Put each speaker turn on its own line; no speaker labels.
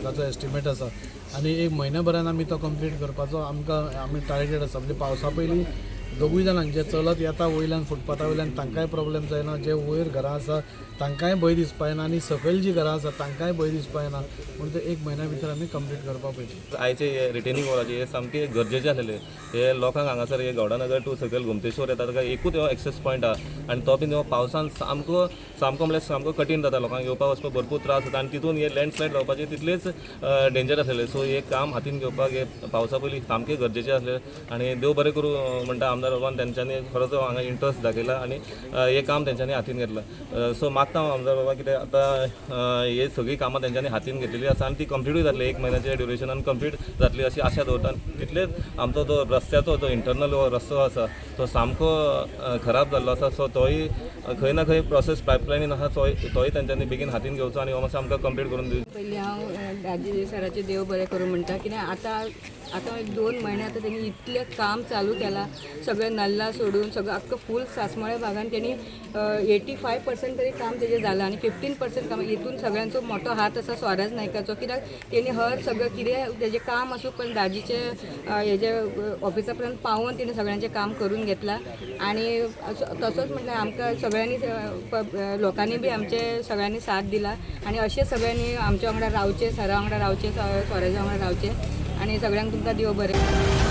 लाखाचो estimate आसा आनी एक म्हयन्याभरान आमी तो कंप्लीट करपाचो आमी टार्गेट आसा. म्हणजे पावसा पयलीं दोगूय जाणांक जे चलत येता वयल्यान फुटपाथा वयल्यान तांकांय प्रॉब्लेम जायना, जे वयर घरां आसा तांकांय भंय दिसपा येना आनी सकयल जी घरां आसा तांकांय भंय दिसपा येना म्हणून ते एक म्हयन्या भितर आमी कंप्लीट करपा पयली.
आयचे हे रिटेनिंग वॉलाचे हे सामके गरजेचे आसलेले. हे लोकांक हांगासर हे गौडानगर टू सकयल घुमतेश्वर येता ताका एकूच हो एक्सेस पॉयंट आहा आनी तो बीन हो पावसान सामको म्हणल्यार सामको कठीण जाता. लोकांक येवपाक वचपाक भरपूर त्रास जाता आनी तितून हे लँडस्लायड जावपाचे तितलेच डेंजर आसलेले. सो हे काम हातीन घेवपाक हे पावसा पयलीं सामके गरजेचे आसले आनी देव बरें करूं म्हणटा आमदार बाबान तेंच्यांनी खरोच हांगा इंट्रस्ट दाखयला आनी हे काम तेंच्यांनी हातीन घेतलां. सो मागता हांव आमदार बाबा कितें आतां हे सगळीं कामां तेंच्यांनी हातीन घेतलेली आसा आनी ती कंप्लीटूय जातली. एक म्हयन्याच्या ड्युरेशनान कंप्लीट जातली अशी आशा दवरता. तितलेच आमचो तो रस्त्याचो जो इंटरनल रस्तो आसा तो सामको खराब जाल्लो आसा. सो तोय खंय ना खंय प्रोसेस पायपलायनीन आसा तोय तेंच्यांनी बेगीन हातीन घेवचो आनी हो मातसो आमकां कंप्लीट करून दिवचो.
पयलीं हांव दाजी सराचे देव बरें करूं म्हणटा कित्याक आतां एक 2 म्हयने आतां तेणी इतलें काम चालू केलां. सगळें नल्ला सोडून सगळं आख्खं फूल सासमळे भागान तेणी 85% तरी काम तेजें जालां आनी 15% काम हितून सगळ्यांचो मोठो हात आसा स्वराज नायकाचो. कित्याक तेणी हर सगळं कितें तेजें काम आसूं पण दाजीचे हेजे ऑफिसा पर्यंत पावोवन तेणी सगळ्यांचें काम करून घेतलां आनी तसोच म्हटल्यार आमकां सगळ्यांनी लोकांनी बी आमचे सगळ्यांनी साथ दिला आनी अशें सगळ्यांनी आमच्या वांगडा रावचें, सरा वांगडा रावचें, स्वराजा वांगडा रावचें आनी सगळ्यांक तुमकां देव बरें.